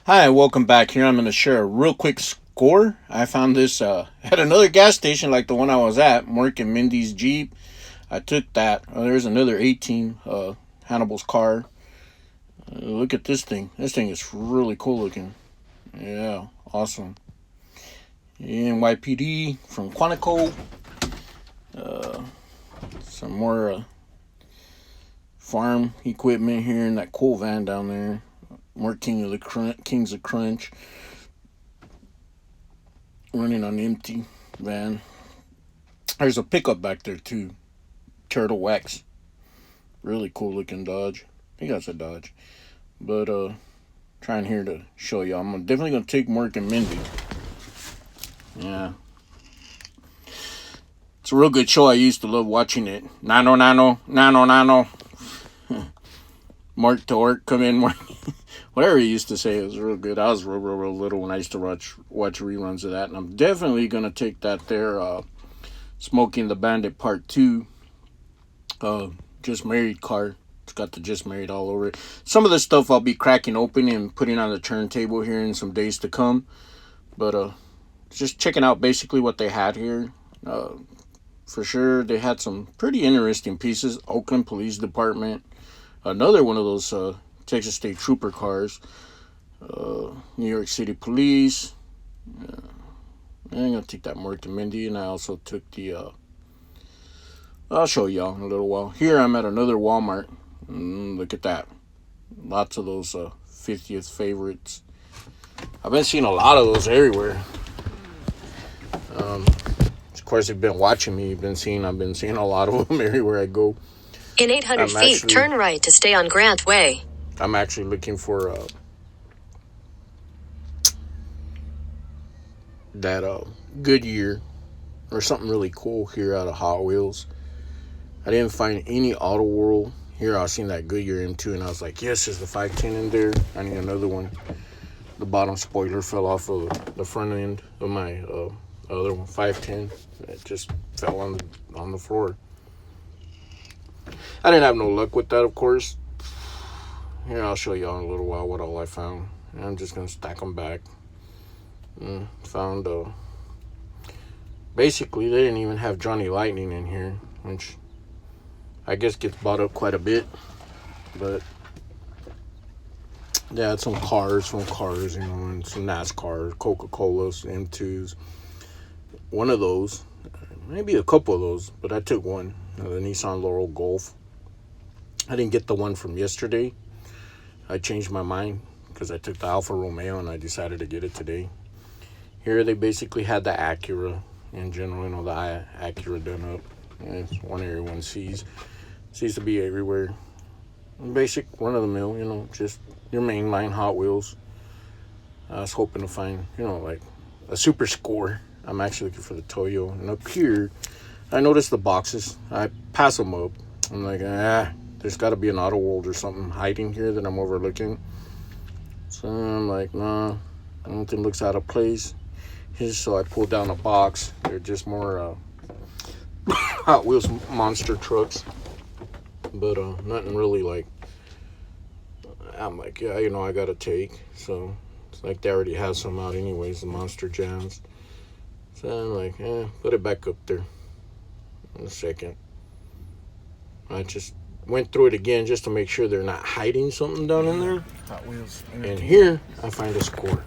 Hi, welcome back. Here I'm going to share a real quick score. I found this at another gas station like the one I was at, Mark and Mindy's Jeep. I took that. There's another 18, Hannibal's car. Look at this thing. This thing is really cool looking. Yeah, awesome. NYPD from Quantico. Uh, some more farm equipment here in that cool van down there. More Kings of Crunch. Running on empty van. There's a pickup back there too. Turtle Wax. Really cool looking Dodge. I think that's a Dodge. But trying here to show you. I'm definitely gonna take Mark and Mindy. Yeah. It's a real good show. I used to love watching it. Nano. Mark to work, come in, Mark. Whatever he used to say, it was real good. I was real little when I used to watch reruns of that. And I'm definitely going to take that there, Smoking the Bandit Part 2. Just Married car. It's got the Just Married all over it. Some of the stuff I'll be cracking open and putting on the turntable here in some days to come. But just checking out basically what they had here. For sure, they had some pretty interesting pieces. Oakland Police Department. Another one of those Texas State Trooper cars. New York City Police. I'm going to take that Mark and Mindy. And I also took the... I'll show y'all in a little while. Here I'm at another Walmart. Look at that. Lots of those 50th favorites. I've been seeing a lot of those everywhere. Of course, if you've been watching me, I've been seeing a lot of them everywhere I go. In 800 feet, turn right to stay on Grant Way. I'm actually looking for that Goodyear or something really cool here out of Hot Wheels. I didn't find any Auto World here. I seen that Goodyear M2 and I was like, yes, there's the 510 in there. I need another one. The bottom spoiler fell off of the front end of my other one, 510. It just fell on the floor. I didn't have no luck with that, of course. Here, I'll show y'all in a little while what all I found. I'm just going to stack them back. Found, basically, they didn't even have Johnny Lightning in here, which I guess gets bought up quite a bit. But they had some cars, and some NASCAR, Coca-Colas, M2s. One of those, maybe a couple of those, but I took one, the Nissan Laurel Golf. I didn't get the one from yesterday. I changed my mind because I took the Alfa Romeo and I decided to get it today. Here they basically had the Acura in general, the Acura done up. It's one everyone sees. Seems to be everywhere. Basic run-of-the-mill, just your mainline Hot Wheels. I was hoping to find, like a super score. I'm actually looking for the Toyo. And up here, I noticed the boxes. I pass them up. I'm like, there's got to be an Auto World or something hiding here that I'm overlooking. So I'm like, nah, I don't think it looks out of place. So I pulled down a box. They're just more Hot Wheels monster trucks. But nothing really like, I'm like, yeah, I got to take. So it's like they already have some out anyways, the Monster Jams. So I'm like, put it back up there in a second. I just went through it again just to make sure they're not hiding something down in there. Hot Wheels. And here I find a score.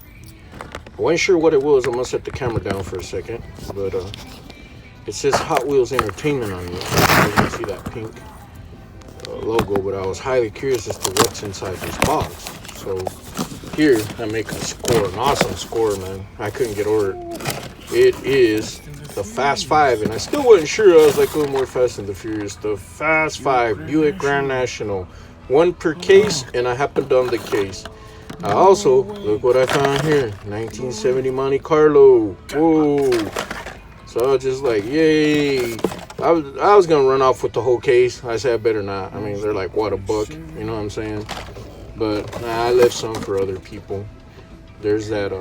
I wasn't sure what it was. I'm gonna set the camera down for a second, but it says Hot Wheels Entertainment on it. You can see that pink logo, but I was highly curious as to what's inside this box. So here I make a score, an awesome score, man. I couldn't get over it. It is the Fast 5, and I still wasn't sure. I was like, oh, more Fast and the Furious. The Fast 5 Buick Grand National, one per case, and I happened on the case. I also, look what I found here, 1970 Monte Carlo. Whoa. So I was just like, yay. I was going to run off with the whole case. I said, I better not. I mean, they're like, what, $1? You know what I'm saying? But I left some for other people. There's that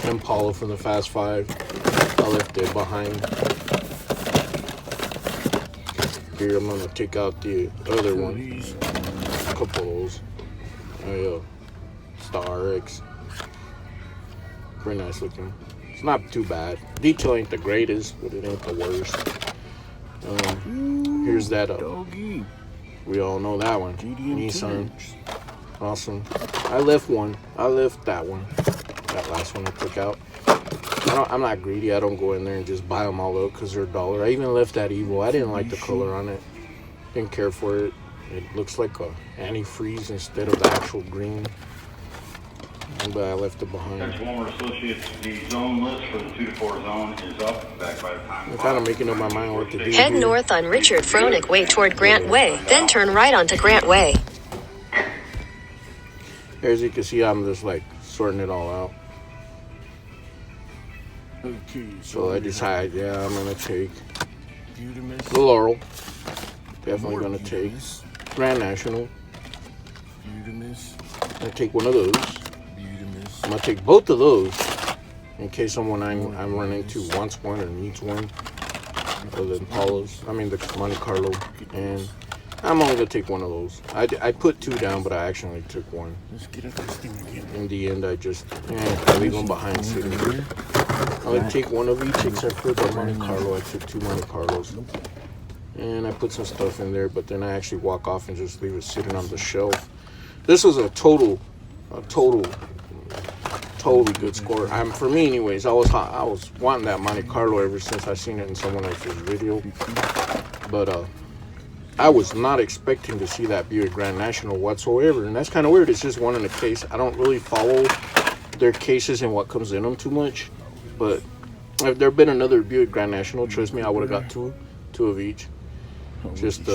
Impala from the Fast 5. I left it behind. Here, I'm going to take out the other one. A couple of those. I the RX. Pretty nice looking. It's not too bad. Detail ain't the greatest, but it ain't the worst. Here's that Doggy. we all know that one. Nissan. Awesome. I left one. I left that one. That last one I took out. I'm not greedy. I don't go in there and just buy them all up because they're $1. I even left that Evo. I didn't like the color on it. Didn't care for it. It looks like a antifreeze instead of the actual green. But I left it behind. Texas Walmart Associates, the zone list for the 2 to 4 zone is up, backed by the time. I'm kind of making up my mind what to do. Head north on Richard Froelich Way toward Grant Way, then turn right onto Grant Way. As you can see, I'm just like sorting it all out. Okay, So I decide, yeah, I'm gonna take Beautimus. the Laurel. Definitely gonna take Grand National. Beautimus. I'm gonna take one of those. Beautimus. I'm gonna take both of those in case someone I'm running into wants one or needs one of the Impalas. I mean the Monte Carlo, and I'm only gonna take one of those. I put 2 down, but I actually took 1. Let's get at this thing again. In the end, I just I leave them behind sitting here. I would take one of each except for the Monte Carlo. I took 2 Monte Carlos. And I put some stuff in there, but then I actually walk off and just leave it sitting on the shelf. This was a totally good score. For me anyways, I was wanting that Monte Carlo ever since I seen it in someone else's video. But I was not expecting to see that Buick Grand National whatsoever. And that's kind of weird. It's just one in a case. I don't really follow their cases and what comes in them too much. But if there been another Buick Grand National, trust me, I would have got two of each. Just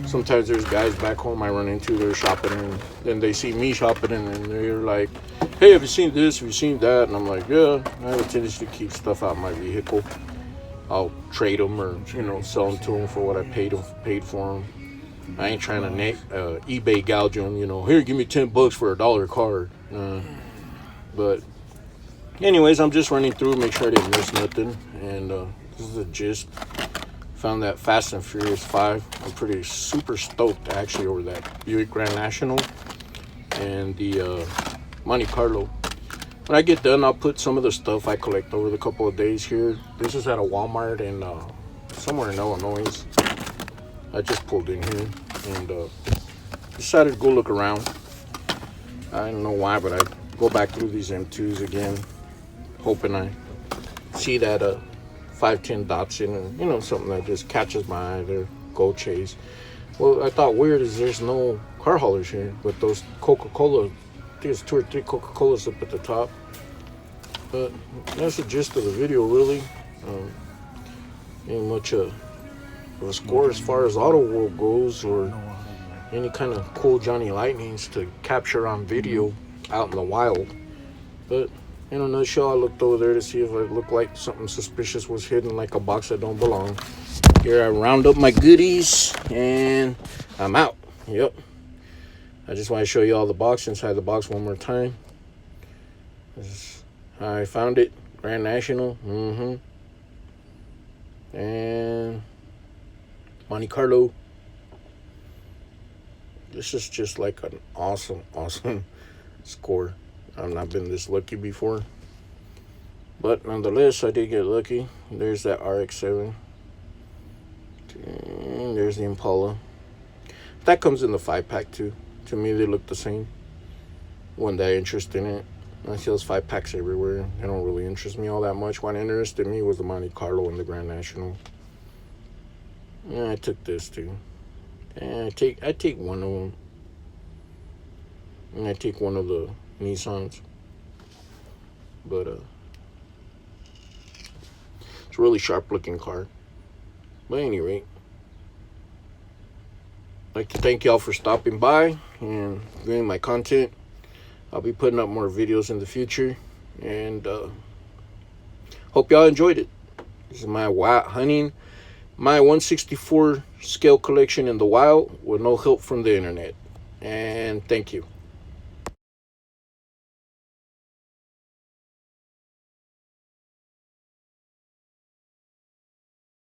sometimes there's guys back home I run into, they're shopping, and then they see me shopping, and they're like, hey, have you seen this, have you seen that? And I'm like, yeah, I have a tendency to keep stuff out of my vehicle. I'll trade them or sell them to them for what I paid for them. I ain't trying to eBay gouge them, here, give me $10 for a $1 car. But anyways, I'm just running through, make sure I didn't miss nothing, and this is the gist. Found that Fast and Furious 5. I'm pretty super stoked actually over that Buick Grand National and the Monte Carlo. When I get done, I'll put some of the stuff I collect over the couple of days here. This is at a Walmart in somewhere in Illinois. I just pulled in here and decided to go look around. I don't know why, but I go back through these M2s again, hoping I see that 510 Datsun, and something that just catches my eye there. Go chase. Well, I thought weird is there's no car haulers here, but those Coca-Cola, I think it's 2 or 3 Coca-Colas up at the top. But that's the gist of the video, really. Ain't much of a score as far as Auto World goes, or any kind of cool Johnny Lightnings to capture on video out in the wild. But in a nutshell, I looked over there to see if it looked like something suspicious was hidden, like a box that don't belong. Here I round up my goodies, and I'm out. Yep. I just want to show you all the box inside the box one more time. I found it. Grand National. And Monte Carlo. This is just like an awesome score. I've not been this lucky before. But nonetheless, I did get lucky. There's that RX-7. And there's the Impala. That comes in the 5-pack too. To me, they look the same. Wasn't that interested in it. I see those 5-packs everywhere. They don't really interest me all that much. What interested me was the Monte Carlo and the Grand National. Yeah, I took this too. And I take one of them. And I take one of the Nissans. But it's a really sharp looking car. But at any rate, I'd like to thank y'all for stopping by and viewing my content. I'll be putting up more videos in the future, and hope y'all enjoyed it. This is my hunting, my 1/64 scale collection in the wild with no help from the internet. And thank you.